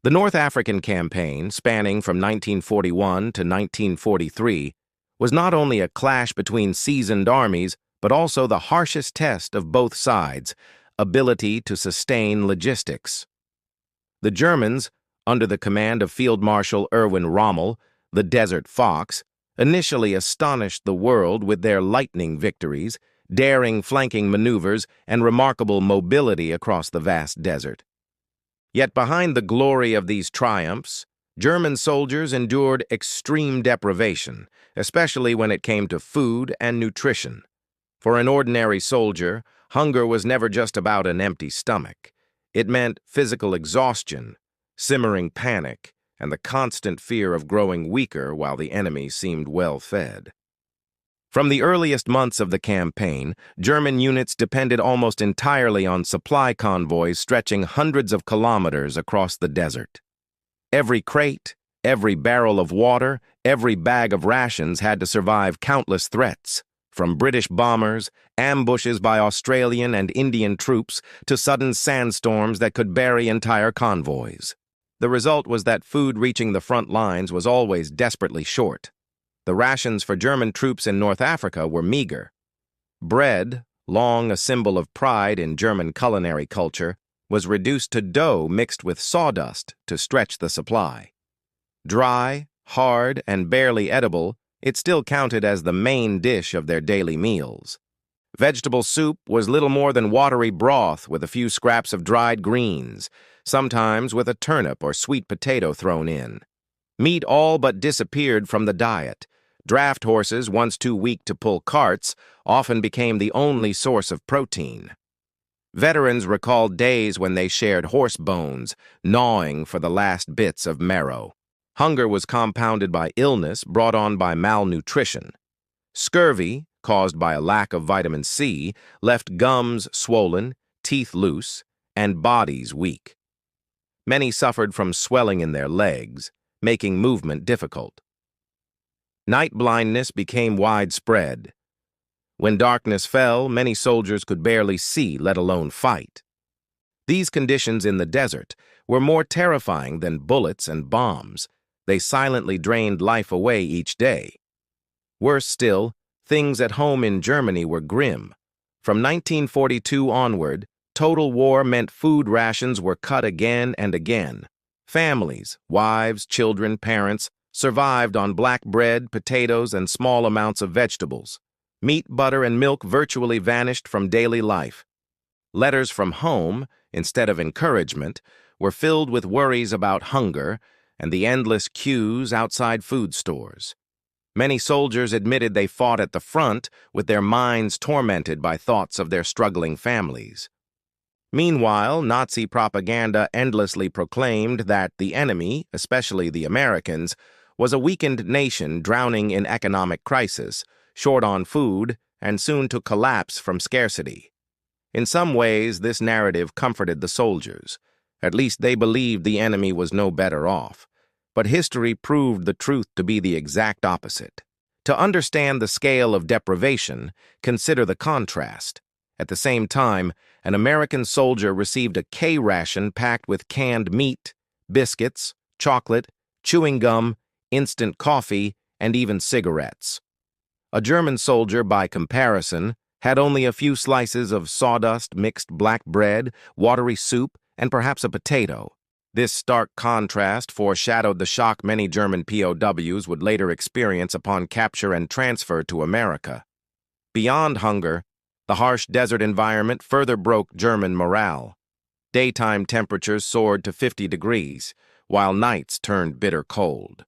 The North African Campaign, spanning from 1941 to 1943, was not only a clash between seasoned armies, but also the harshest test of both sides' ability to sustain logistics. The Germans, under the command of Field Marshal Erwin Rommel, the Desert Fox, initially astonished the world with their lightning victories, daring flanking maneuvers, and remarkable mobility across the vast desert. Yet behind the glory of these triumphs, German soldiers endured extreme deprivation, especially when it came to food and nutrition. For an ordinary soldier, hunger was never just about an empty stomach. It meant physical exhaustion, simmering panic, and the constant fear of growing weaker while the enemy seemed well-fed. From the earliest months of the campaign, German units depended almost entirely on supply convoys stretching hundreds of kilometers across the desert. Every crate, every barrel of water, every bag of rations had to survive countless threats, from British bombers, ambushes by Australian and Indian troops, to sudden sandstorms that could bury entire convoys. The result was that food reaching the front lines was always desperately short. The rations for German troops in North Africa were meager. Bread, long a symbol of pride in German culinary culture, was reduced to dough mixed with sawdust to stretch the supply. Dry, hard, and barely edible, it still counted as the main dish of their daily meals. Vegetable soup was little more than watery broth with a few scraps of dried greens, sometimes with a turnip or sweet potato thrown in. Meat all but disappeared from the diet. Draft horses, once too weak to pull carts, often became the only source of protein. Veterans recalled days when they shared horse bones, gnawing for the last bits of marrow. Hunger was compounded by illness brought on by malnutrition. Scurvy, caused by a lack of vitamin C, left gums swollen, teeth loose, and bodies weak. Many suffered from swelling in their legs, making movement difficult. Night blindness became widespread. When darkness fell, many soldiers could barely see, let alone fight. These conditions in the desert were more terrifying than bullets and bombs. They silently drained life away each day. Worse still, things at home in Germany were grim. From 1942 onward, total war meant food rations were cut again and again. Families, wives, children, parents, survived on black bread, potatoes, and small amounts of vegetables. Meat, butter, and milk virtually vanished from daily life. Letters from home, instead of encouragement, were filled with worries about hunger and the endless queues outside food stores. Many soldiers admitted they fought at the front with their minds tormented by thoughts of their struggling families. Meanwhile, Nazi propaganda endlessly proclaimed that the enemy, especially the Americans, was a weakened nation drowning in economic crisis, short on food, and soon to collapse from scarcity. In some ways, this narrative comforted the soldiers. At least they believed the enemy was no better off. But history proved the truth to be the exact opposite. To understand the scale of deprivation, consider the contrast. At the same time, an American soldier received a K ration packed with canned meat, biscuits, chocolate, chewing gum, instant coffee, and even cigarettes. A German soldier, by comparison, had only a few slices of sawdust mixed black bread, watery soup, and perhaps a potato. This stark contrast foreshadowed the shock many German POWs would later experience upon capture and transfer to America. Beyond hunger, the harsh desert environment further broke German morale. Daytime temperatures soared to 50 degrees, while nights turned bitter cold.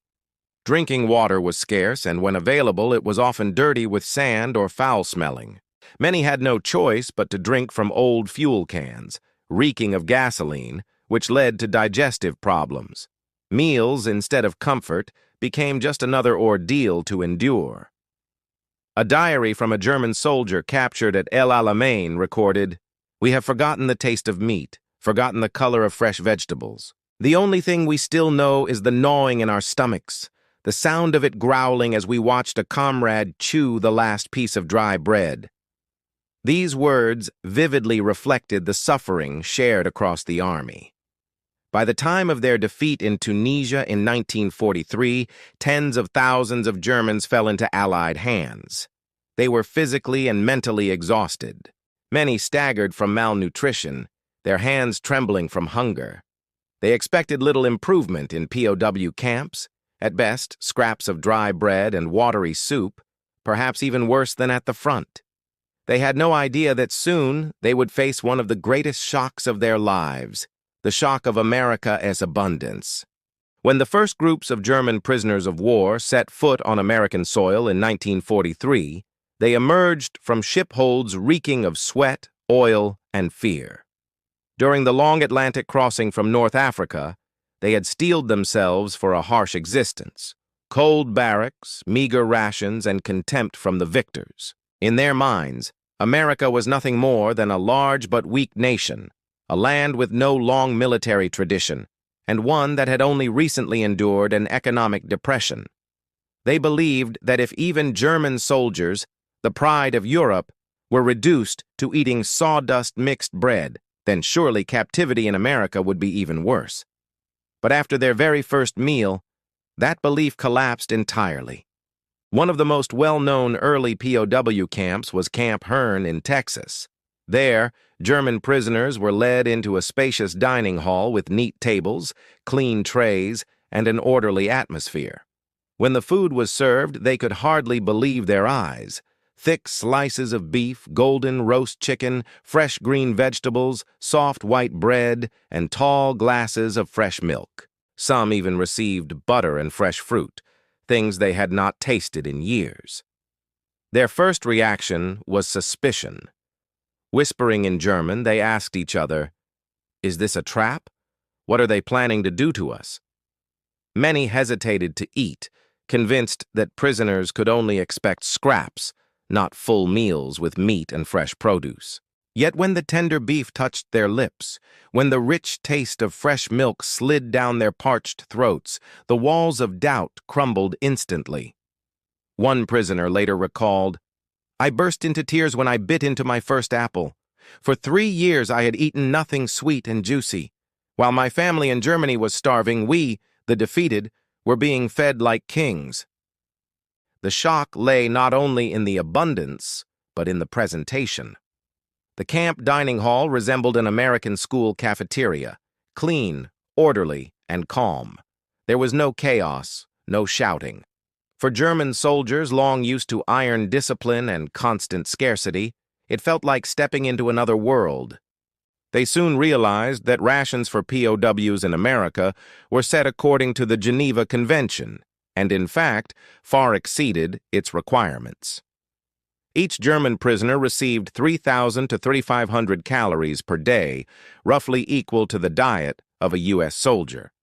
Drinking water was scarce, and when available, it was often dirty with sand or foul-smelling. Many had no choice but to drink from old fuel cans, reeking of gasoline, which led to digestive problems. Meals, instead of comfort, became just another ordeal to endure. A diary from a German soldier captured at El Alamein recorded, "We have forgotten the taste of meat, forgotten the color of fresh vegetables. The only thing we still know is the gnawing in our stomachs, the sound of it growling as we watched a comrade chew the last piece of dry bread." These words vividly reflected the suffering shared across the army. By the time of their defeat in Tunisia in 1943, tens of thousands of Germans fell into Allied hands. They were physically and mentally exhausted. Many staggered from malnutrition, their hands trembling from hunger. They expected little improvement in POW camps, at best scraps of dry bread and watery soup, perhaps even worse than at the front. They had no idea that soon they would face one of the greatest shocks of their lives, the shock of America as abundance. When the first groups of German prisoners of war set foot on American soil in 1943, they emerged from ship holds reeking of sweat, oil, and fear. During the long Atlantic crossing from North Africa, they had steeled themselves for a harsh existence. Cold barracks, meager rations, and contempt from the victors. In their minds, America was nothing more than a large but weak nation, a land with no long military tradition, and one that had only recently endured an economic depression. They believed that if even German soldiers, the pride of Europe, were reduced to eating sawdust mixed bread, then surely captivity in America would be even worse. But after their very first meal, that belief collapsed entirely. One of the most well-known early POW camps was Camp Hearn in Texas. There, German prisoners were led into a spacious dining hall with neat tables, clean trays, and an orderly atmosphere. When the food was served, they could hardly believe their eyes. Thick slices of beef, golden roast chicken, fresh green vegetables, soft white bread, and tall glasses of fresh milk. Some even received butter and fresh fruit, things they had not tasted in years. Their first reaction was suspicion. Whispering in German, they asked each other, "Is this a trap? What are they planning to do to us?" Many hesitated to eat, convinced that prisoners could only expect scraps, not full meals with meat and fresh produce. Yet when the tender beef touched their lips, when the rich taste of fresh milk slid down their parched throats, the walls of doubt crumbled instantly. One prisoner later recalled, "I burst into tears when I bit into my first apple. For 3 years I had eaten nothing sweet and juicy. While my family in Germany was starving, we, the defeated, were being fed like kings." The shock lay not only in the abundance, but in the presentation. The camp dining hall resembled an American school cafeteria, clean, orderly, and calm. There was no chaos, no shouting. For German soldiers long used to iron discipline and constant scarcity, it felt like stepping into another world. They soon realized that rations for POWs in America were set according to the Geneva Convention, and in fact, far exceeded its requirements. Each German prisoner received 3,000 to 3,500 calories per day, roughly equal to the diet of a U.S. soldier.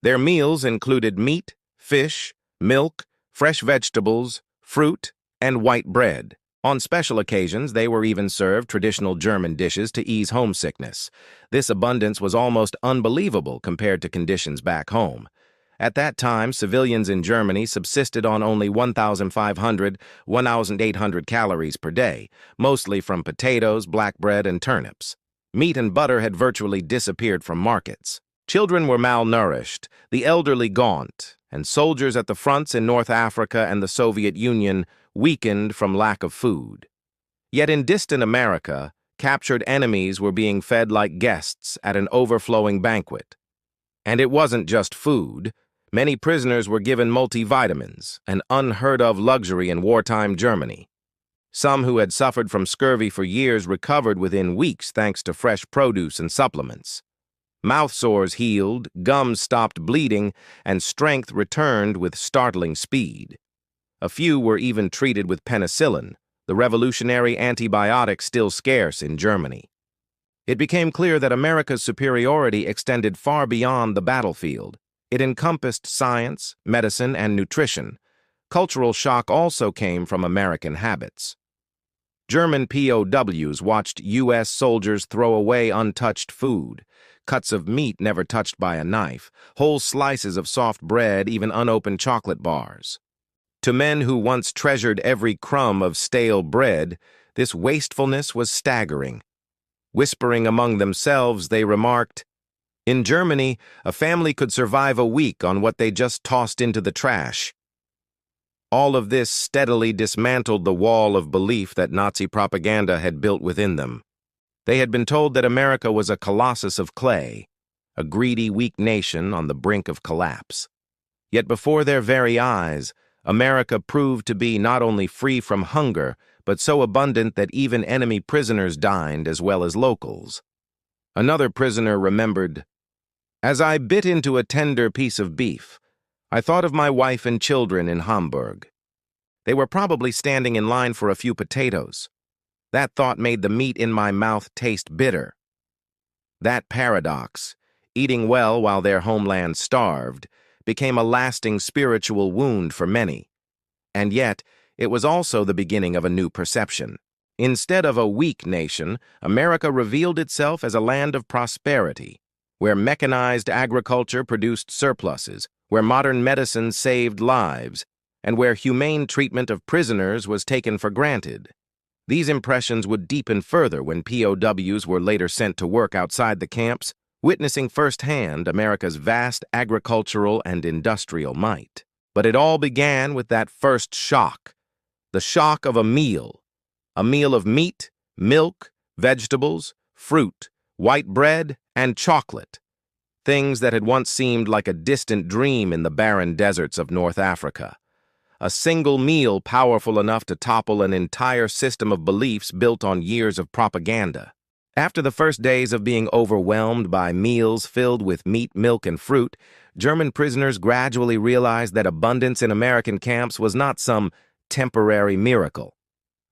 Their meals included meat, fish, milk, fresh vegetables, fruit, and white bread. On special occasions, they were even served traditional German dishes to ease homesickness. This abundance was almost unbelievable compared to conditions back home. At that time, civilians in Germany subsisted on only 1,500, 1,800 calories per day, mostly from potatoes, black bread, and turnips. Meat and butter had virtually disappeared from markets. Children were malnourished, the elderly gaunt, and soldiers at the fronts in North Africa and the Soviet Union weakened from lack of food. Yet in distant America, captured enemies were being fed like guests at an overflowing banquet. And it wasn't just food. Many prisoners were given multivitamins, an unheard-of luxury in wartime Germany. Some who had suffered from scurvy for years recovered within weeks thanks to fresh produce and supplements. Mouth sores healed, gums stopped bleeding, and strength returned with startling speed. A few were even treated with penicillin, the revolutionary antibiotic still scarce in Germany. It became clear that America's superiority extended far beyond the battlefield. It encompassed science, medicine, and nutrition. Cultural shock also came from American habits. German POWs watched U.S. soldiers throw away untouched food, cuts of meat never touched by a knife, whole slices of soft bread, even unopened chocolate bars. To men who once treasured every crumb of stale bread, this wastefulness was staggering. Whispering among themselves, they remarked, In Germany, a family could survive a week on what they just tossed into the trash. All of this steadily dismantled the wall of belief that Nazi propaganda had built within them. They had been told that America was a colossus of clay, a greedy, weak nation on the brink of collapse. Yet before their very eyes, America proved to be not only free from hunger, but so abundant that even enemy prisoners dined as well as locals. Another prisoner remembered, "As I bit into a tender piece of beef, I thought of my wife and children in Hamburg. They were probably standing in line for a few potatoes. That thought made the meat in my mouth taste bitter." That paradox, eating well while their homeland starved, became a lasting spiritual wound for many. And yet, it was also the beginning of a new perception. Instead of a weak nation, America revealed itself as a land of prosperity, where mechanized agriculture produced surpluses, where modern medicine saved lives, and where humane treatment of prisoners was taken for granted. These impressions would deepen further when POWs were later sent to work outside the camps, witnessing firsthand America's vast agricultural and industrial might. But it all began with that first shock, the shock of a meal of meat, milk, vegetables, fruit, white bread, and chocolate, things that had once seemed like a distant dream in the barren deserts of North Africa. A single meal powerful enough to topple an entire system of beliefs built on years of propaganda. After the first days of being overwhelmed by meals filled with meat, milk, and fruit, German prisoners gradually realized that abundance in American camps was not some temporary miracle.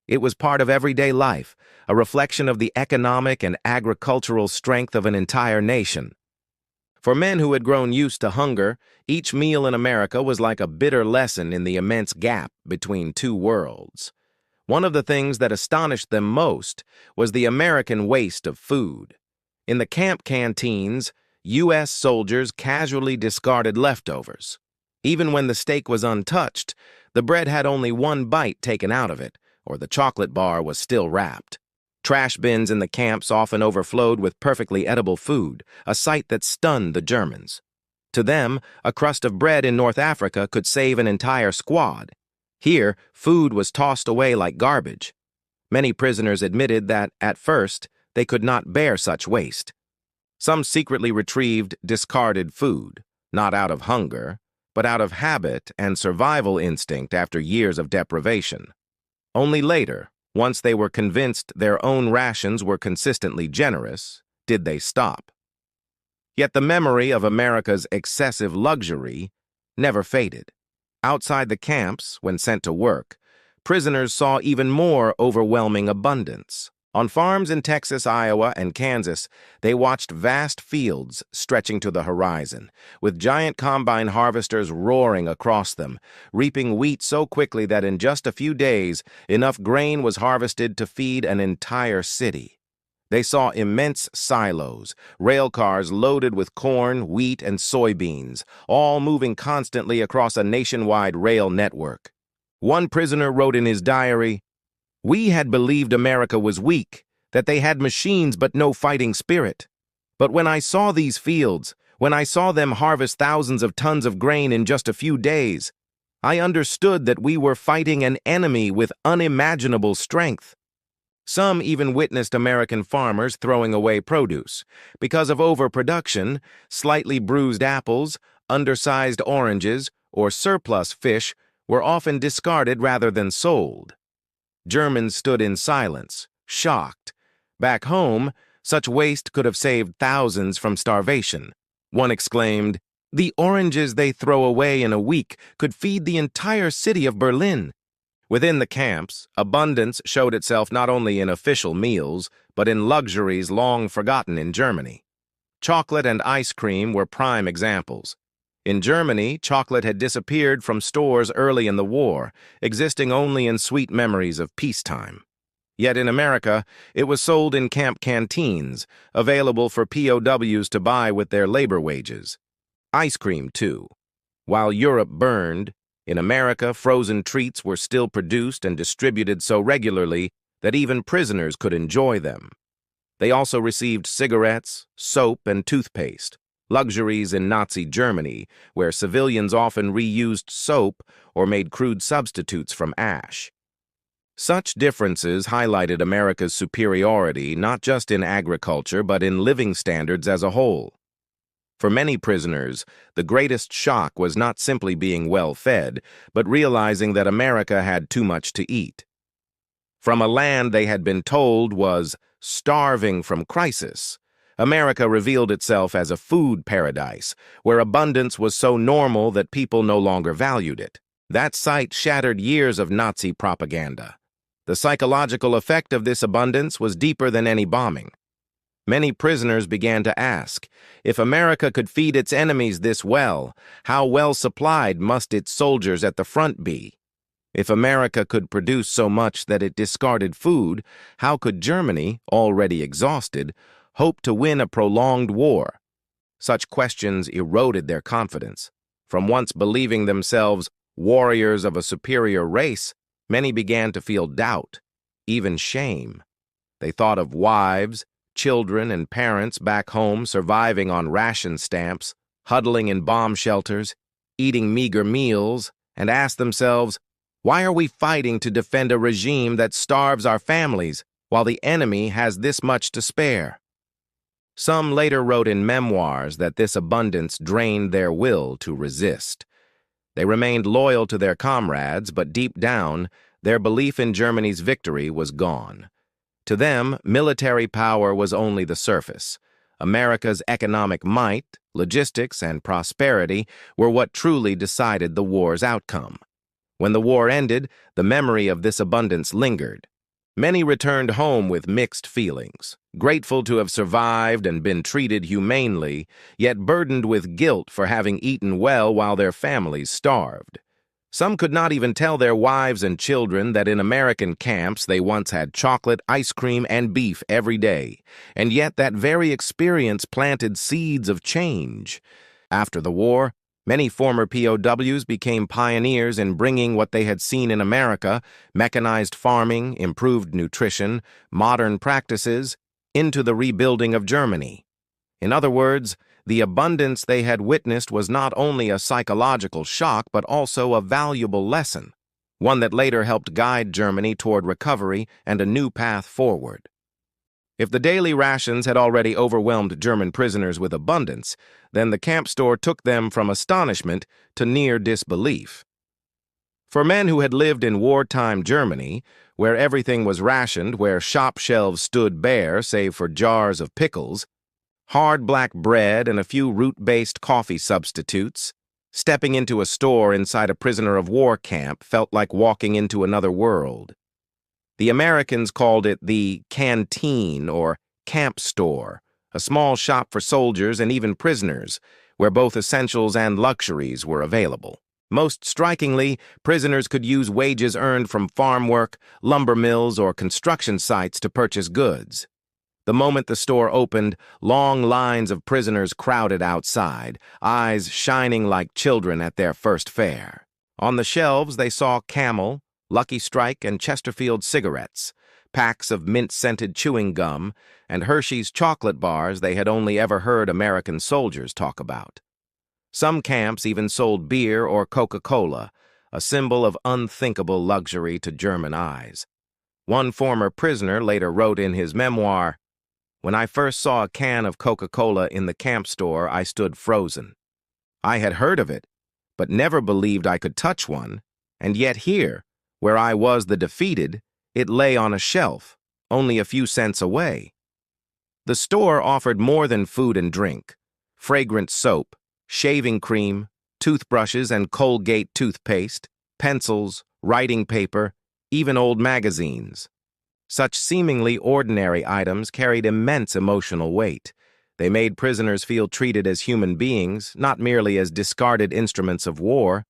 It was part of everyday life, a reflection of the economic and agricultural strength of an entire nation. For men who had grown used to hunger, each meal in America was like a bitter lesson in the immense gap between two worlds. One of the things that astonished them most was the American waste of food. In the camp canteens, U.S. soldiers casually discarded leftovers. Even when the steak was untouched, the bread had only one bite taken out of it, or the chocolate bar was still wrapped. Trash bins in the camps often overflowed with perfectly edible food, a sight that stunned the Germans. To them, a crust of bread in North Africa could save an entire squad. Here, food was tossed away like garbage. Many prisoners admitted that, at first, they could not bear such waste. Some secretly retrieved discarded food, not out of hunger, but out of habit and survival instinct after years of deprivation. Only later, once they were convinced their own rations were consistently generous, did they stop. Yet the memory of America's excessive luxury never faded. Outside the camps, when sent to work, prisoners saw even more overwhelming abundance. On farms in Texas, Iowa, and Kansas, they watched vast fields stretching to the horizon, with giant combine harvesters roaring across them, reaping wheat so quickly that in just a few days, enough grain was harvested to feed an entire city. They saw immense silos, rail cars loaded with corn, wheat, and soybeans, all moving constantly across a nationwide rail network. One prisoner wrote in his diary, "We had believed America was weak, that they had machines but no fighting spirit. But when I saw these fields, when I saw them harvest thousands of tons of grain in just a few days, I understood that we were fighting an enemy with unimaginable strength." Some even witnessed American farmers throwing away produce. Because of overproduction, slightly bruised apples, undersized oranges, or surplus fish were often discarded rather than sold. Germans stood in silence, shocked. Back home, such waste could have saved thousands from starvation. One exclaimed, "The oranges they throw away in a week could feed the entire city of Berlin." Within the camps, abundance showed itself not only in official meals, but in luxuries long forgotten in Germany. Chocolate and ice cream were prime examples. In Germany, chocolate had disappeared from stores early in the war, existing only in sweet memories of peacetime. Yet in America, it was sold in camp canteens, available for POWs to buy with their labor wages. Ice cream, too. While Europe burned, in America, frozen treats were still produced and distributed so regularly that even prisoners could enjoy them. They also received cigarettes, soap, and toothpaste, luxuries in Nazi Germany, where civilians often reused soap or made crude substitutes from ash. Such differences highlighted America's superiority not just in agriculture but in living standards as a whole. For many prisoners, the greatest shock was not simply being well-fed, but realizing that America had too much to eat. From a land they had been told was starving from crisis, America revealed itself as a food paradise, where abundance was so normal that people no longer valued it. That sight shattered years of Nazi propaganda. The psychological effect of this abundance was deeper than any bombing. Many prisoners began to ask, if America could feed its enemies this well, how well supplied must its soldiers at the front be? If America could produce so much that it discarded food, how could Germany, already exhausted, hope to win a prolonged war? Such questions eroded their confidence. From once believing themselves warriors of a superior race, many began to feel doubt, even shame. They thought of wives, children, and parents back home surviving on ration stamps, huddling in bomb shelters, eating meager meals, and asked themselves, why are we fighting to defend a regime that starves our families while the enemy has this much to spare? Some later wrote in memoirs that this abundance drained their will to resist. They remained loyal to their comrades, but deep down, their belief in Germany's victory was gone. To them, military power was only the surface. America's economic might, logistics, and prosperity were what truly decided the war's outcome. When the war ended, the memory of this abundance lingered. Many returned home with mixed feelings, grateful to have survived and been treated humanely, yet burdened with guilt for having eaten well while their families starved. Some could not even tell their wives and children that in American camps they once had chocolate, ice cream, and beef every day, and yet that very experience planted seeds of change. After the war, many former POWs became pioneers in bringing what they had seen in America, mechanized farming, improved nutrition, modern practices, into the rebuilding of Germany. In other words, the abundance they had witnessed was not only a psychological shock but also a valuable lesson, one that later helped guide Germany toward recovery and a new path forward. If the daily rations had already overwhelmed German prisoners with abundance, then the camp store took them from astonishment to near disbelief. For men who had lived in wartime Germany, where everything was rationed, where shop shelves stood bare save for jars of pickles, hard black bread and a few root-based coffee substitutes, stepping into a store inside a prisoner of war camp felt like walking into another world. The Americans called it the canteen or camp store, a small shop for soldiers and even prisoners, where both essentials and luxuries were available. Most strikingly, prisoners could use wages earned from farm work, lumber mills, or construction sites to purchase goods. The moment the store opened, long lines of prisoners crowded outside, eyes shining like children at their first fare. On the shelves, they saw Camel, Lucky Strike, and Chesterfield cigarettes, packs of mint-scented chewing gum, and Hershey's chocolate bars they had only ever heard American soldiers talk about. Some camps even sold beer or Coca-Cola, a symbol of unthinkable luxury to German eyes. One former prisoner later wrote in his memoir, "When I first saw a can of Coca-Cola in the camp store, I stood frozen. I had heard of it, but never believed I could touch one, and yet here, where I was the defeated, it lay on a shelf, only a few cents away." The store offered more than food and drink: fragrant soap, shaving cream, toothbrushes and Colgate toothpaste, pencils, writing paper, even old magazines. Such seemingly ordinary items carried immense emotional weight. They made prisoners feel treated as human beings, not merely as discarded instruments of war.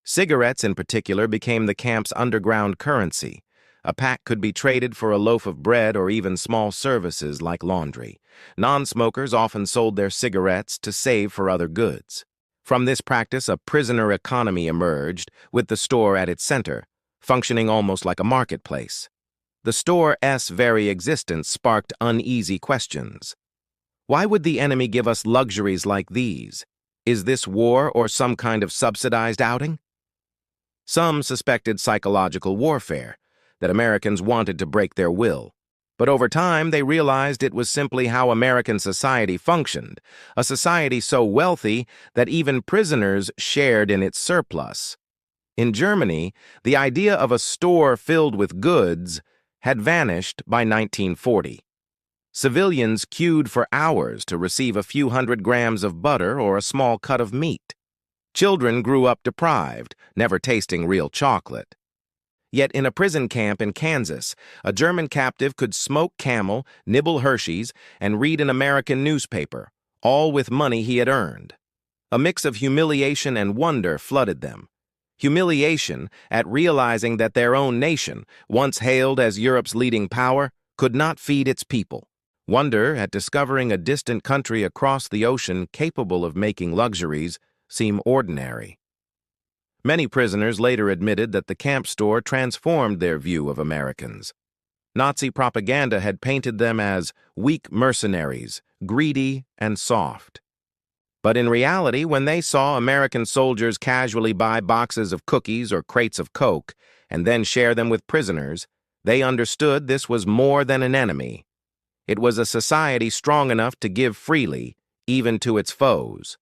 Cigarettes, in particular, became the camp's underground currency. A pack could be traded for a loaf of bread or even small services like laundry. Non-smokers often sold their cigarettes to save for other goods. From this practice, a prisoner economy emerged, with the store at its center, functioning almost like a marketplace. The store's very existence sparked uneasy questions. Why would the enemy give us luxuries like these? Is this war or some kind of subsidized outing? Some suspected psychological warfare, that Americans wanted to break their will. But over time, they realized it was simply how American society functioned, a society so wealthy that even prisoners shared in its surplus. In Germany, the idea of a store filled with goods had vanished by 1940. Civilians queued for hours to receive a few hundred grams of butter or a small cut of meat. Children grew up deprived, never tasting real chocolate. Yet in a prison camp in Kansas, a German captive could smoke Camel, nibble Hershey's, and read an American newspaper, all with money he had earned. A mix of humiliation and wonder flooded them. Humiliation at realizing that their own nation, once hailed as Europe's leading power, could not feed its people. Wonder at discovering a distant country across the ocean capable of making luxuries seem ordinary. Many prisoners later admitted that the camp store transformed their view of Americans. Nazi propaganda had painted them as weak mercenaries, greedy and soft. But in reality, when they saw American soldiers casually buy boxes of cookies or crates of Coke and then share them with prisoners, they understood this was more than an enemy. It was a society strong enough to give freely, even to its foes.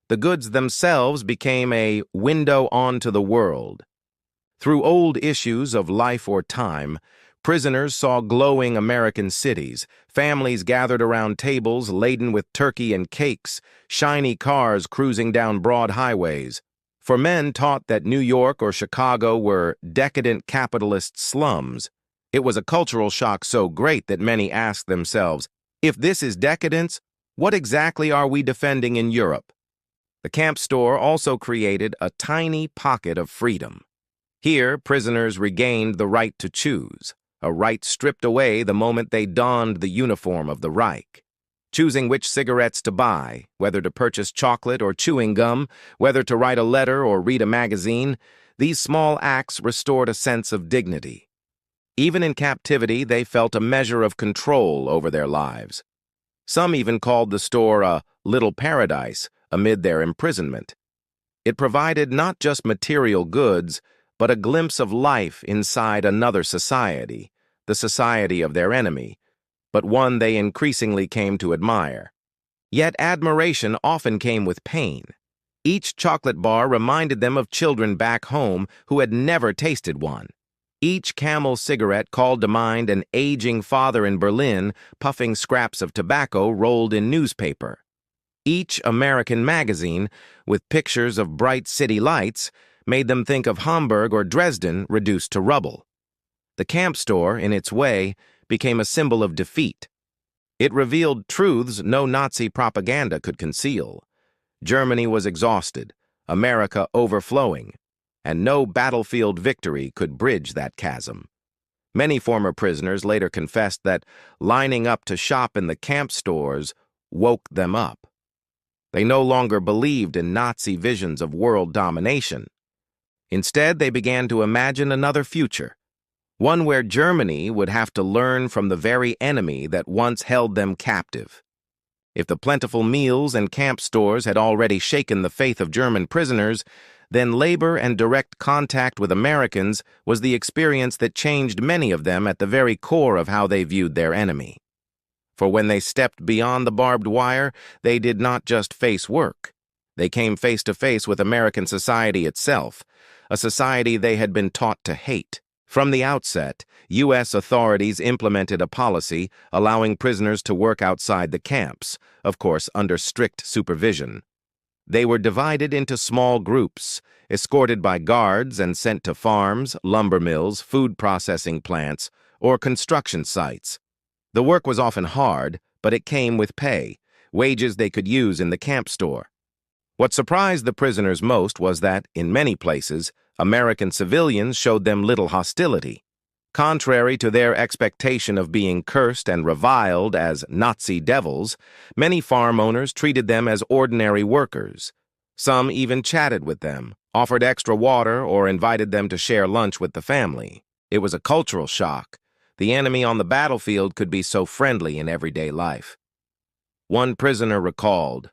The goods themselves became a window onto the world. Through old issues of Life or Time, prisoners saw glowing American cities, families gathered around tables laden with turkey and cakes, shiny cars cruising down broad highways. For men taught that New York or Chicago were decadent capitalist slums, it was a cultural shock so great that many asked themselves, if this is decadence, what exactly are we defending in Europe? The camp store also created a tiny pocket of freedom. Here, prisoners regained the right to choose, a right stripped away the moment they donned the uniform of the Reich. Choosing which cigarettes to buy, whether to purchase chocolate or chewing gum, whether to write a letter or read a magazine, these small acts restored a sense of dignity. Even in captivity, they felt a measure of control over their lives. Some even called the store a little paradise amid their imprisonment. It provided not just material goods, but a glimpse of life inside another society, the society of their enemy, but one they increasingly came to admire. Yet admiration often came with pain. Each chocolate bar reminded them of children back home who had never tasted one. Each Camel cigarette called to mind an aging father in Berlin puffing scraps of tobacco rolled in newspaper. Each American magazine, with pictures of bright city lights, made them think of Hamburg or Dresden reduced to rubble. The camp store, in its way, became a symbol of defeat. It revealed truths no Nazi propaganda could conceal. Germany was exhausted, America overflowing, and no battlefield victory could bridge that chasm. Many former prisoners later confessed that lining up to shop in the camp stores woke them up. They no longer believed in Nazi visions of world domination. Instead, they began to imagine another future, one where Germany would have to learn from the very enemy that once held them captive. If the plentiful meals and camp stores had already shaken the faith of German prisoners, then labor and direct contact with Americans was the experience that changed many of them at the very core of how they viewed their enemy. For when they stepped beyond the barbed wire, they did not just face work. They came face to face with American society itself, a society they had been taught to hate. From the outset, U.S. authorities implemented a policy allowing prisoners to work outside the camps, of course under strict supervision. They were divided into small groups, escorted by guards and sent to farms, lumber mills, food processing plants, or construction sites. The work was often hard, but it came with pay, wages they could use in the camp store. What surprised the prisoners most was that, in many places, American civilians showed them little hostility. Contrary to their expectation of being cursed and reviled as Nazi devils, many farm owners treated them as ordinary workers. Some even chatted with them, offered extra water, or invited them to share lunch with the family. It was a cultural shock. The enemy on the battlefield could be so friendly in everyday life. One prisoner recalled,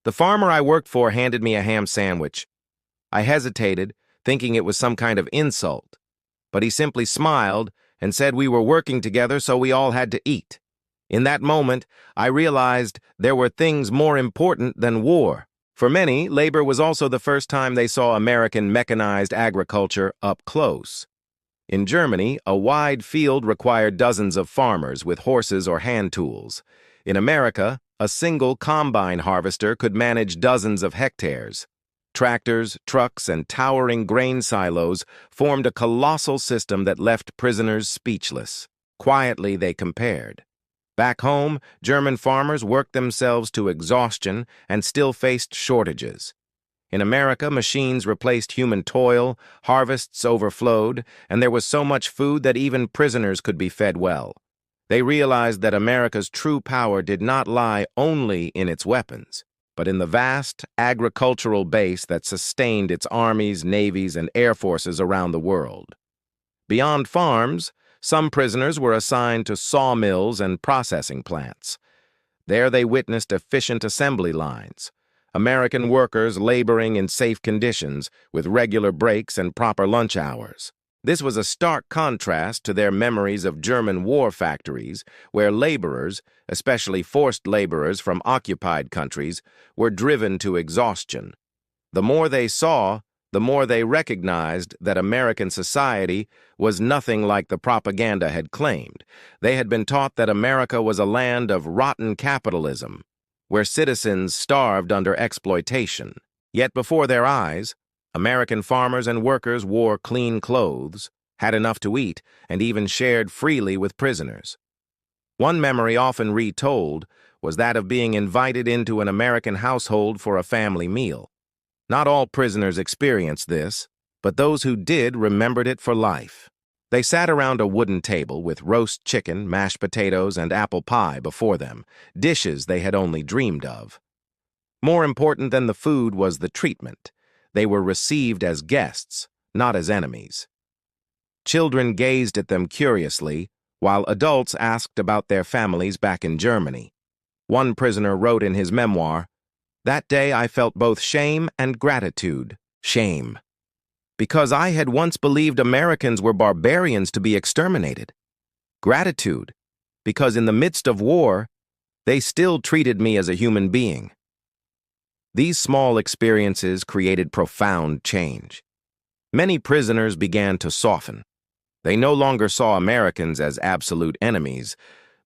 "The farmer I worked for handed me a ham sandwich. I hesitated, thinking it was some kind of insult, but he simply smiled and said we were working together so we all had to eat. In that moment, I realized there were things more important than war." For many, labor was also the first time they saw American mechanized agriculture up close. In Germany, a wide field required dozens of farmers with horses or hand tools. In America, a single combine harvester could manage dozens of hectares. Tractors, trucks, and towering grain silos formed a colossal system that left prisoners speechless. Quietly, they compared. Back home, German farmers worked themselves to exhaustion and still faced shortages. In America, machines replaced human toil, harvests overflowed, and there was so much food that even prisoners could be fed well. They realized that America's true power did not lie only in its weapons, but in the vast agricultural base that sustained its armies, navies, and air forces around the world. Beyond farms, some prisoners were assigned to sawmills and processing plants. There they witnessed efficient assembly lines, American workers laboring in safe conditions with regular breaks and proper lunch hours. This was a stark contrast to their memories of German war factories, where laborers, especially forced laborers from occupied countries, were driven to exhaustion. The more they saw, the more they recognized that American society was nothing like the propaganda had claimed. They had been taught that America was a land of rotten capitalism, where citizens starved under exploitation. Yet before their eyes, American farmers and workers wore clean clothes, had enough to eat, and even shared freely with prisoners. One memory often retold was that of being invited into an American household for a family meal. Not all prisoners experienced this, but those who did remembered it for life. They sat around a wooden table with roast chicken, mashed potatoes, and apple pie before them, dishes they had only dreamed of. More important than the food was the treatment. They were received as guests, not as enemies. Children gazed at them curiously, while adults asked about their families back in Germany. One prisoner wrote in his memoir, "That day I felt both shame and gratitude. Shame, because I had once believed Americans were barbarians to be exterminated. Gratitude, because in the midst of war, they still treated me as a human being." These small experiences created profound change. Many prisoners began to soften. They no longer saw Americans as absolute enemies,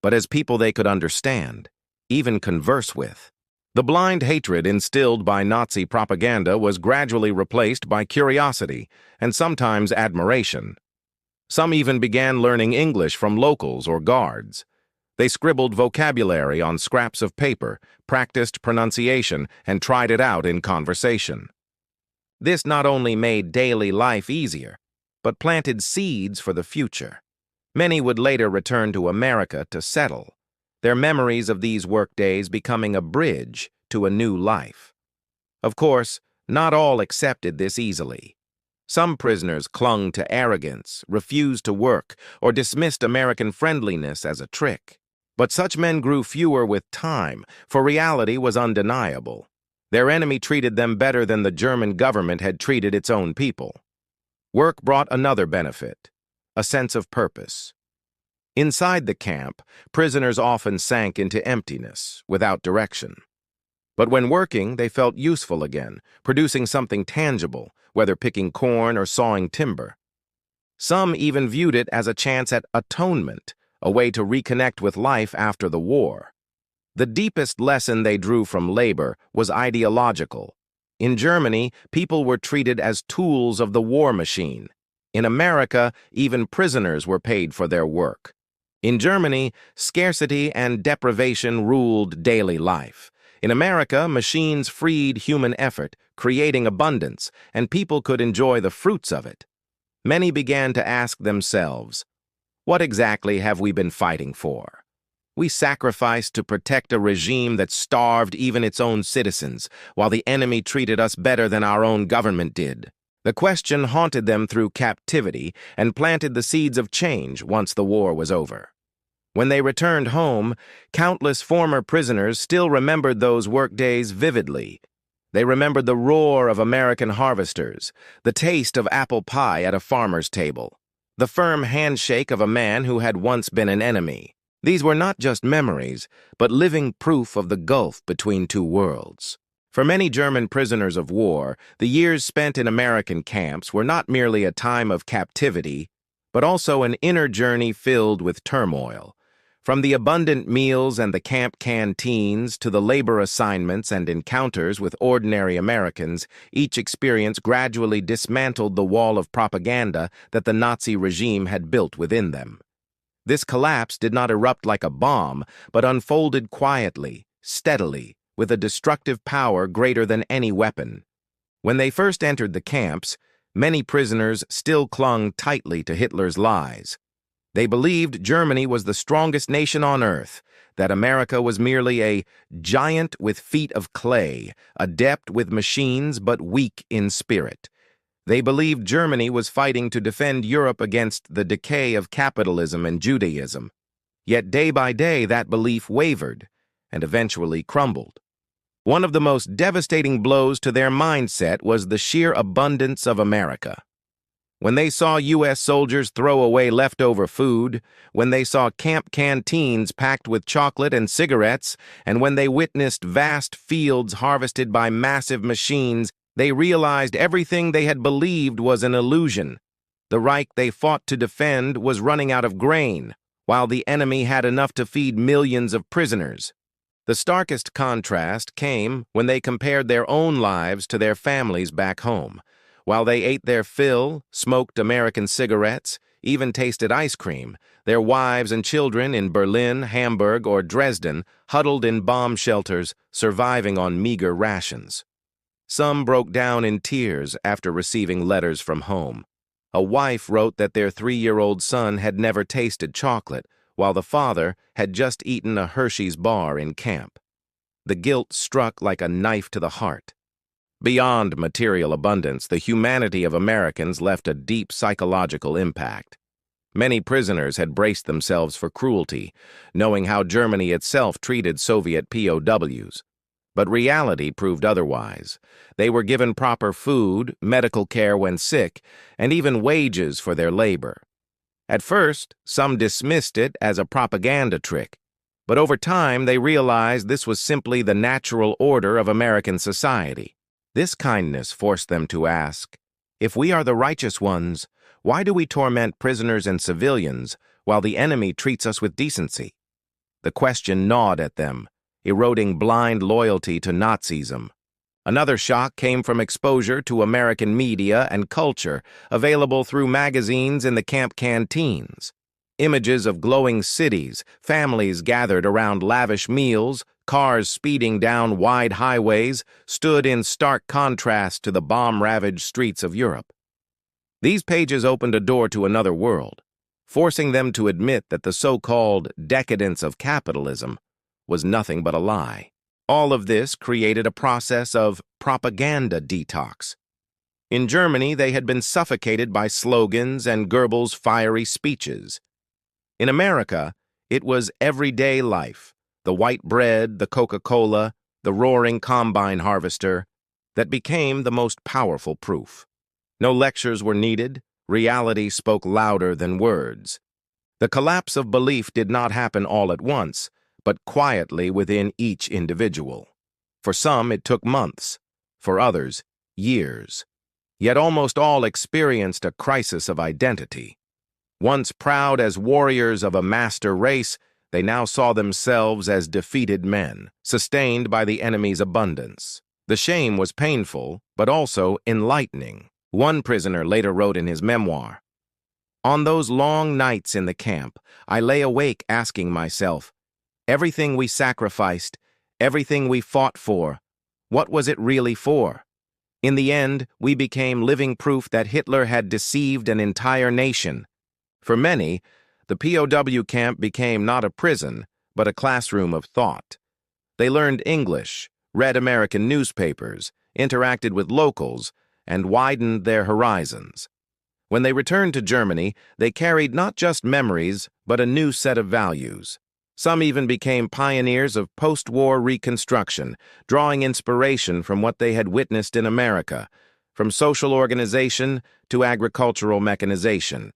but as people they could understand, even converse with. The blind hatred instilled by Nazi propaganda was gradually replaced by curiosity and sometimes admiration. Some even began learning English from locals or guards. They scribbled vocabulary on scraps of paper, practiced pronunciation, and tried it out in conversation. This not only made daily life easier, but planted seeds for the future. Many would later return to America to settle, their memories of these workdays becoming a bridge to a new life. Of course, not all accepted this easily. Some prisoners clung to arrogance, refused to work, or dismissed American friendliness as a trick. But such men grew fewer with time, for reality was undeniable. Their enemy treated them better than the German government had treated its own people. Work brought another benefit, a sense of purpose. Inside the camp, prisoners often sank into emptiness, without direction. But when working, they felt useful again, producing something tangible, whether picking corn or sawing timber. Some even viewed it as a chance at atonement, a way to reconnect with life after the war. The deepest lesson they drew from labor was ideological. In Germany, people were treated as tools of the war machine. In America, even prisoners were paid for their work. In Germany, scarcity and deprivation ruled daily life. In America, machines freed human effort, creating abundance, and people could enjoy the fruits of it. Many began to ask themselves, what exactly have we been fighting for? We sacrificed to protect a regime that starved even its own citizens, while the enemy treated us better than our own government did. The question haunted them through captivity and planted the seeds of change once the war was over. When they returned home, countless former prisoners still remembered those workdays vividly. They remembered the roar of American harvesters, the taste of apple pie at a farmer's table, the firm handshake of a man who had once been an enemy. These were not just memories, but living proof of the gulf between two worlds. For many German prisoners of war, the years spent in American camps were not merely a time of captivity, but also an inner journey filled with turmoil. From the abundant meals and the camp canteens to the labor assignments and encounters with ordinary Americans, each experience gradually dismantled the wall of propaganda that the Nazi regime had built within them. This collapse did not erupt like a bomb, but unfolded quietly, steadily, with a destructive power greater than any weapon. When they first entered the camps, many prisoners still clung tightly to Hitler's lies. They believed Germany was the strongest nation on earth, that America was merely a giant with feet of clay, adept with machines but weak in spirit. They believed Germany was fighting to defend Europe against the decay of capitalism and Judaism. Yet day by day that belief wavered and eventually crumbled. One of the most devastating blows to their mindset was the sheer abundance of America. When they saw U.S. soldiers throw away leftover food, when they saw camp canteens packed with chocolate and cigarettes, and when they witnessed vast fields harvested by massive machines, they realized everything they had believed was an illusion. The Reich they fought to defend was running out of grain, while the enemy had enough to feed millions of prisoners. The starkest contrast came when they compared their own lives to their families back home. While they ate their fill, smoked American cigarettes, even tasted ice cream, their wives and children in Berlin, Hamburg, or Dresden huddled in bomb shelters, surviving on meager rations. Some broke down in tears after receiving letters from home. A wife wrote that their 3-year-old son had never tasted chocolate, while the father had just eaten a Hershey's bar in camp. The guilt struck like a knife to the heart. Beyond material abundance, the humanity of Americans left a deep psychological impact. Many prisoners had braced themselves for cruelty, knowing how Germany itself treated Soviet POWs. But reality proved otherwise. They were given proper food, medical care when sick, and even wages for their labor. At first, some dismissed it as a propaganda trick, but over time they realized this was simply the natural order of American society. This kindness forced them to ask, if we are the righteous ones, why do we torment prisoners and civilians while the enemy treats us with decency? The question gnawed at them, eroding blind loyalty to Nazism. Another shock came from exposure to American media and culture available through magazines in the camp canteens. Images of glowing cities, families gathered around lavish meals, cars speeding down wide highways, stood in stark contrast to the bomb-ravaged streets of Europe. These pages opened a door to another world, forcing them to admit that the so-called decadence of capitalism was nothing but a lie. All of this created a process of propaganda detox. In Germany, they had been suffocated by slogans and Goebbels' fiery speeches. In America, it was everyday life, the white bread, the Coca-Cola, the roaring combine harvester, that became the most powerful proof. No lectures were needed, reality spoke louder than words. The collapse of belief did not happen all at once, but quietly within each individual. For some, it took months. For others, years. Yet almost all experienced a crisis of identity. Once proud as warriors of a master race, they now saw themselves as defeated men, sustained by the enemy's abundance. The shame was painful, but also enlightening. One prisoner later wrote in his memoir, "On those long nights in the camp, I lay awake asking myself, everything we sacrificed, everything we fought for, what was it really for? In the end, we became living proof that Hitler had deceived an entire nation." For many, the POW camp became not a prison, but a classroom of thought. They learned English, read American newspapers, interacted with locals, and widened their horizons. When they returned to Germany, they carried not just memories, but a new set of values. Some even became pioneers of post-war reconstruction, drawing inspiration from what they had witnessed in America, from social organization to agricultural mechanization.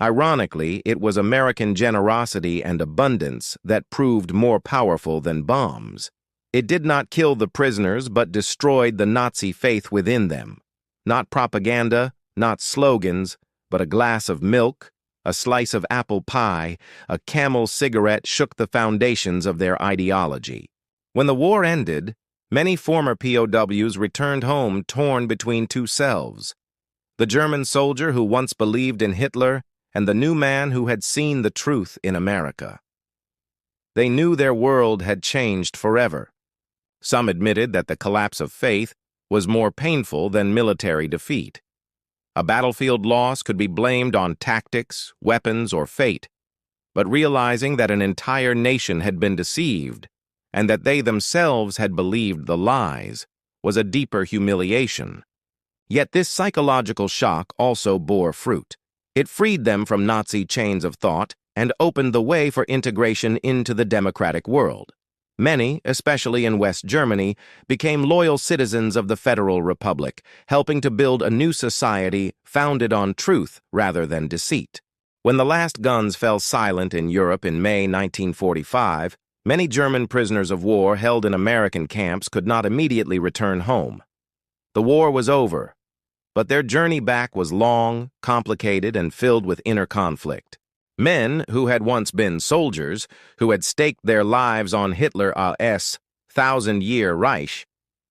Ironically, it was American generosity and abundance that proved more powerful than bombs. It did not kill the prisoners, but destroyed the Nazi faith within them. Not propaganda, not slogans, but a glass of milk, a slice of apple pie, a Camel cigarette shook the foundations of their ideology. When the war ended, many former POWs returned home torn between two selves. The German soldier who once believed in Hitler and the new man who had seen the truth in America. They knew their world had changed forever. Some admitted that the collapse of faith was more painful than military defeat. A battlefield loss could be blamed on tactics, weapons, or fate, but realizing that an entire nation had been deceived and that they themselves had believed the lies was a deeper humiliation. Yet this psychological shock also bore fruit. It freed them from Nazi chains of thought and opened the way for integration into the democratic world. Many, especially in West Germany, became loyal citizens of the Federal Republic, helping to build a new society founded on truth rather than deceit. When the last guns fell silent in Europe in May 1945, many German prisoners of war held in American camps could not immediately return home. The war was over, but their journey back was long, complicated, and filled with inner conflict. Men who had once been soldiers, who had staked their lives on Hitler's thousand-year Reich,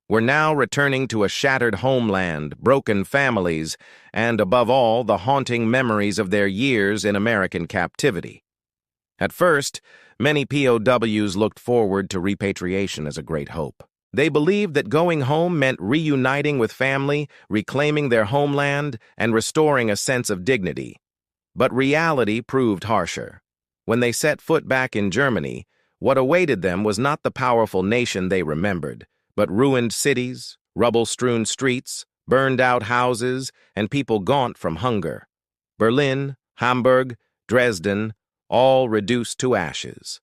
were now returning to a shattered homeland, broken families, and, above all, the haunting memories of their years in American captivity. At first, many POWs looked forward to repatriation as a great hope. They believed that going home meant reuniting with family, reclaiming their homeland, and restoring a sense of dignity. But reality proved harsher. When they set foot back in Germany, what awaited them was not the powerful nation they remembered, but ruined cities, rubble-strewn streets, burned-out houses, and people gaunt from hunger. Berlin, Hamburg, Dresden, all reduced to ashes.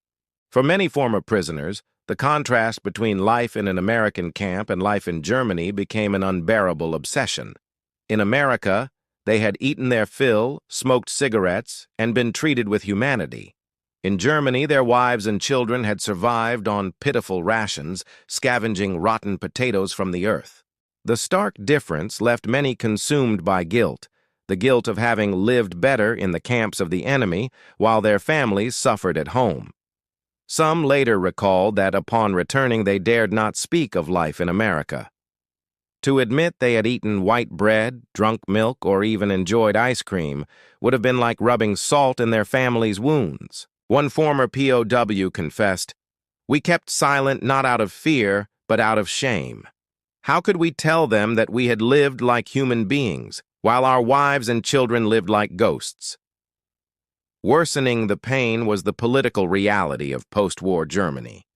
For many former prisoners, the contrast between life in an American camp and life in Germany became an unbearable obsession. In America, they had eaten their fill, smoked cigarettes, and been treated with humanity. In Germany, their wives and children had survived on pitiful rations, scavenging rotten potatoes from the earth. The stark difference left many consumed by guilt, the guilt of having lived better in the camps of the enemy while their families suffered at home. Some later recalled that upon returning they dared not speak of life in America. To admit they had eaten white bread, drunk milk, or even enjoyed ice cream would have been like rubbing salt in their family's wounds. One former POW confessed, "We kept silent not out of fear, but out of shame. How could we tell them that we had lived like human beings, while our wives and children lived like ghosts?" Worsening the pain was the political reality of post-war Germany.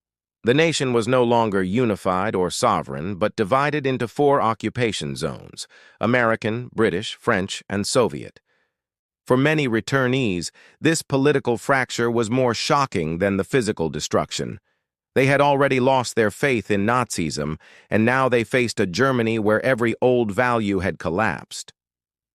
The nation was no longer unified or sovereign, but divided into 4 occupation zones: American, British, French, and Soviet. For many returnees, this political fracture was more shocking than the physical destruction. They had already lost their faith in Nazism, and now they faced a Germany where every old value had collapsed.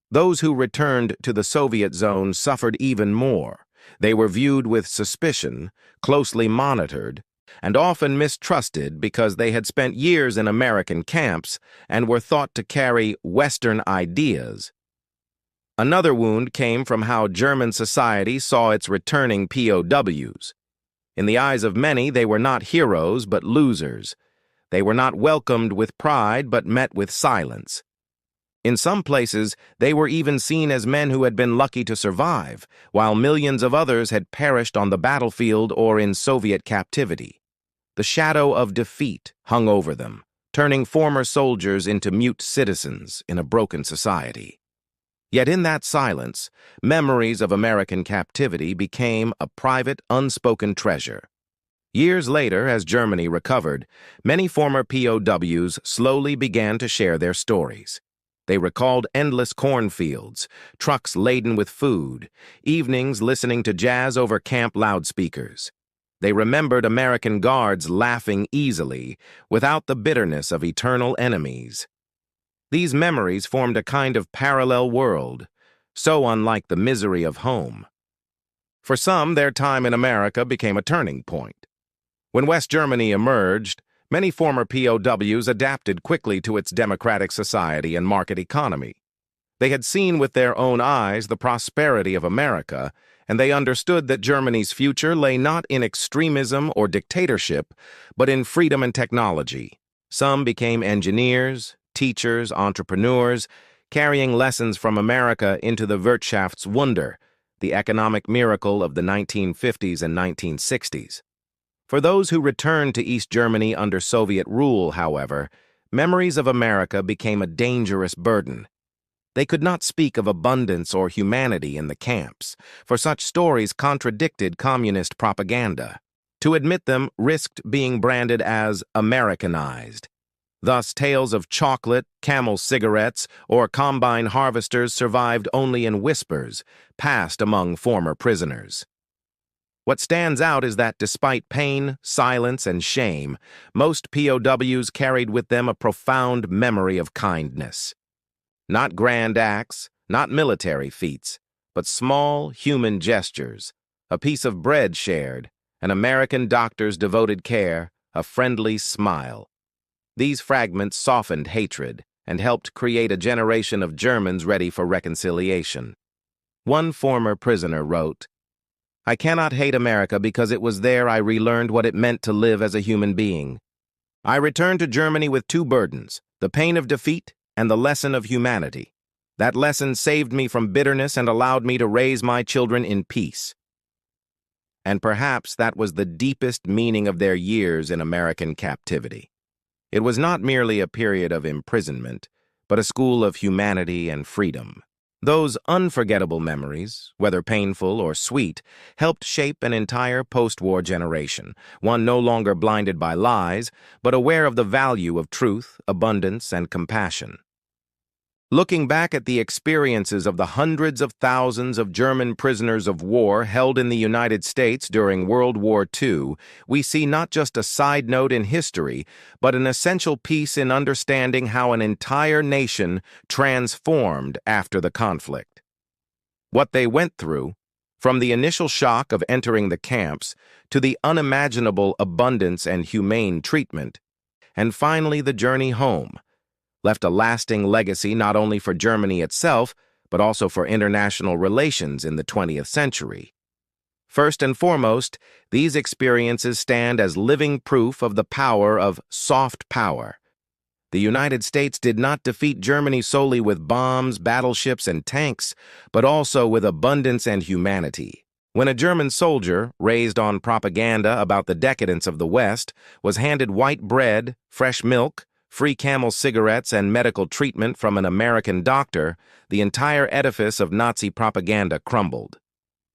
Those who returned to the Soviet zone suffered even more. They were viewed with suspicion, closely monitored, and often mistrusted because they had spent years in American camps and were thought to carry Western ideas. Another wound came from how German society saw its returning POWs. In the eyes of many, they were not heroes but losers. They were not welcomed with pride but met with silence. In some places, they were even seen as men who had been lucky to survive, while millions of others had perished on the battlefield or in Soviet captivity. The shadow of defeat hung over them, turning former soldiers into mute citizens in a broken society. Yet in that silence, memories of American captivity became a private, unspoken treasure. Years later, as Germany recovered, many former POWs slowly began to share their stories. They recalled endless cornfields, trucks laden with food, evenings listening to jazz over camp loudspeakers. They remembered American guards laughing easily, without the bitterness of eternal enemies. These memories formed a kind of parallel world, so unlike the misery of home. For some, their time in America became a turning point. When West Germany emerged, many former POWs adapted quickly to its democratic society and market economy. They had seen with their own eyes the prosperity of America, and they understood that Germany's future lay not in extremism or dictatorship, but in freedom and technology. Some became engineers, teachers, entrepreneurs, carrying lessons from America into the Wirtschaftswunder, the economic miracle of the 1950s and 1960s. For those who returned to East Germany under Soviet rule, however, memories of America became a dangerous burden. They could not speak of abundance or humanity in the camps, for such stories contradicted communist propaganda. To admit them risked being branded as Americanized. Thus, tales of chocolate, Camel cigarettes, or combine harvesters survived only in whispers, passed among former prisoners. What stands out is that despite pain, silence, and shame, most POWs carried with them a profound memory of kindness. Not grand acts, not military feats, but small human gestures, a piece of bread shared, an American doctor's devoted care, a friendly smile. These fragments softened hatred and helped create a generation of Germans ready for reconciliation. One former prisoner wrote, "I cannot hate America because it was there I relearned what it meant to live as a human being. I returned to Germany with two burdens, the pain of defeat and the lesson of humanity. That lesson saved me from bitterness and allowed me to raise my children in peace." And perhaps that was the deepest meaning of their years in American captivity. It was not merely a period of imprisonment, but a school of humanity and freedom. Those unforgettable memories, whether painful or sweet, helped shape an entire post-war generation, one no longer blinded by lies, but aware of the value of truth, abundance, and compassion. Looking back at the experiences of the hundreds of thousands of German prisoners of war held in the United States during World War II, we see not just a side note in history, but an essential piece in understanding how an entire nation transformed after the conflict. What they went through, from the initial shock of entering the camps to the unimaginable abundance and humane treatment, and finally the journey home, left a lasting legacy not only for Germany itself, but also for international relations in the 20th century. First and foremost, these experiences stand as living proof of the power of soft power. The United States did not defeat Germany solely with bombs, battleships, and tanks, but also with abundance and humanity. When a German soldier, raised on propaganda about the decadence of the West, was handed white bread, fresh milk, free Camel cigarettes, and medical treatment from an American doctor, the entire edifice of Nazi propaganda crumbled.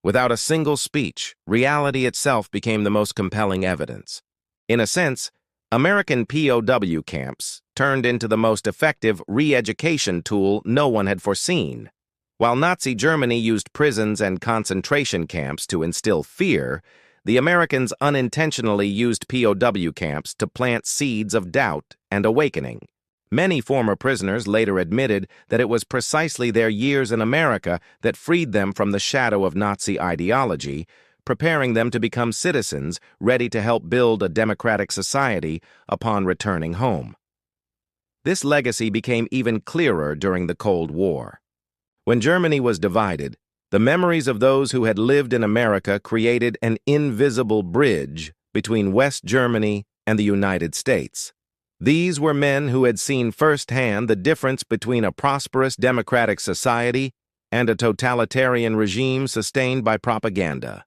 Without a single speech, reality itself became the most compelling evidence. In a sense, American POW camps turned into the most effective re-education tool no one had foreseen. While Nazi Germany used prisons and concentration camps to instill fear, the Americans unintentionally used POW camps to plant seeds of doubt and awakening. Many former prisoners later admitted that it was precisely their years in America that freed them from the shadow of Nazi ideology, preparing them to become citizens ready to help build a democratic society upon returning home. This legacy became even clearer during the Cold War. When Germany was divided, the memories of those who had lived in America created an invisible bridge between West Germany and the United States. These were men who had seen firsthand the difference between a prosperous democratic society and a totalitarian regime sustained by propaganda.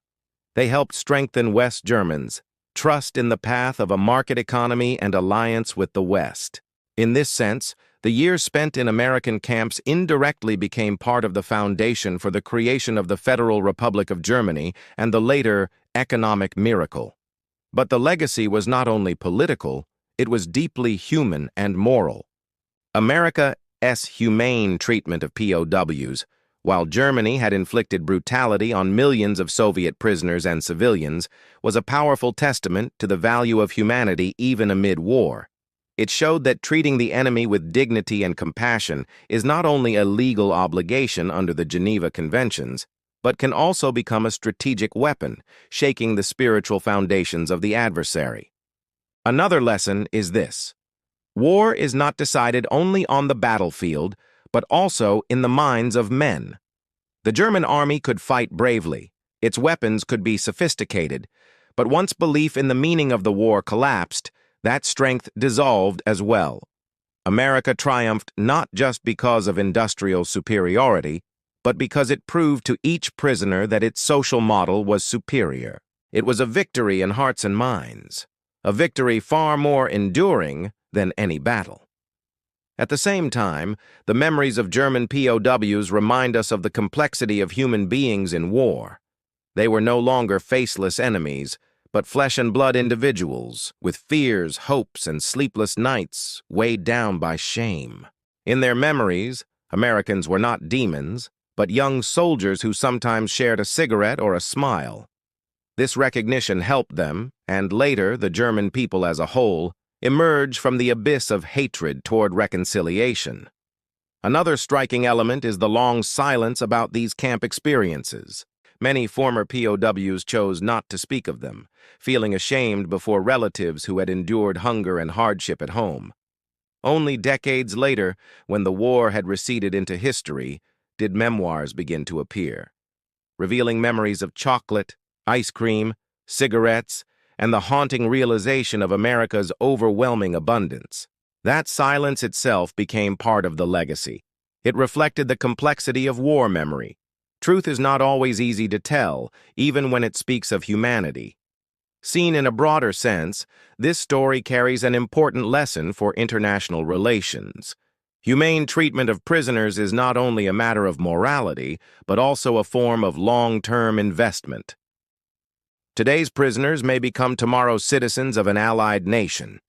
They helped strengthen West Germans' trust in the path of a market economy and alliance with the West. In this sense, the years spent in American camps indirectly became part of the foundation for the creation of the Federal Republic of Germany and the later economic miracle. But the legacy was not only political, it was deeply human and moral. America humane treatment of POWs, while Germany had inflicted brutality on millions of Soviet prisoners and civilians, was a powerful testament to the value of humanity even amid war. It showed that treating the enemy with dignity and compassion is not only a legal obligation under the Geneva Conventions, but can also become a strategic weapon, shaking the spiritual foundations of the adversary. Another lesson is this: war is not decided only on the battlefield, but also in the minds of men. The German army could fight bravely, its weapons could be sophisticated, but once belief in the meaning of the war collapsed, that strength dissolved as well. America triumphed not just because of industrial superiority, but because it proved to each prisoner that its social model was superior. It was a victory in hearts and minds, a victory far more enduring than any battle. At the same time, the memories of German POWs remind us of the complexity of human beings in war. They were no longer faceless enemies, but flesh-and-blood individuals, with fears, hopes, and sleepless nights weighed down by shame. In their memories, Americans were not demons, but young soldiers who sometimes shared a cigarette or a smile. This recognition helped them, and later the German people as a whole, emerge from the abyss of hatred toward reconciliation. Another striking element is the long silence about these camp experiences. Many former POWs chose not to speak of them, feeling ashamed before relatives who had endured hunger and hardship at home. Only decades later, when the war had receded into history, did memoirs begin to appear, revealing memories of chocolate, ice cream, cigarettes, and the haunting realization of America's overwhelming abundance. That silence itself became part of the legacy. It reflected the complexity of war memory. Truth is not always easy to tell, even when it speaks of humanity. Seen in a broader sense, this story carries an important lesson for international relations. Humane treatment of prisoners is not only a matter of morality, but also a form of long-term investment. Today's prisoners may become tomorrow's citizens of an allied nation.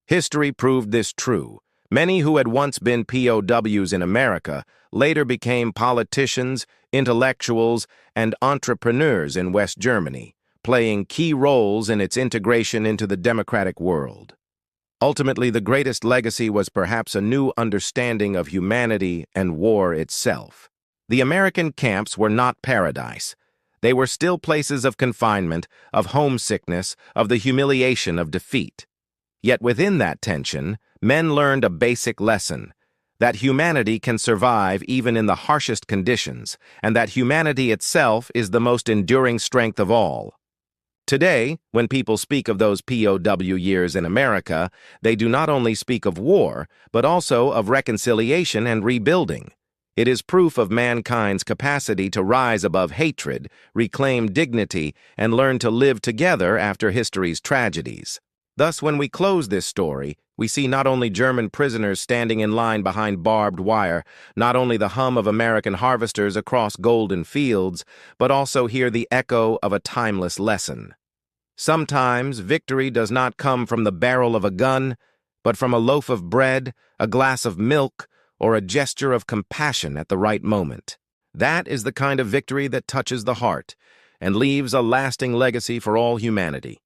History proved this true. Many who had once been POWs in America later became politicians, intellectuals, and entrepreneurs in West Germany, playing key roles in its integration into the democratic world. Ultimately, the greatest legacy was perhaps a new understanding of humanity and war itself. The American camps were not paradise. They were still places of confinement, of homesickness, of the humiliation of defeat. Yet within that tension, men learned a basic lesson: that humanity can survive even in the harshest conditions, and that humanity itself is the most enduring strength of all. Today, when people speak of those POW years in America, they do not only speak of war, but also of reconciliation and rebuilding. It is proof of mankind's capacity to rise above hatred, reclaim dignity, and learn to live together after history's tragedies. Thus, when we close this story, we see not only German prisoners standing in line behind barbed wire, not only the hum of American harvesters across golden fields, but also hear the echo of a timeless lesson. Sometimes victory does not come from the barrel of a gun, but from a loaf of bread, a glass of milk, or a gesture of compassion at the right moment. That is the kind of victory that touches the heart and leaves a lasting legacy for all humanity.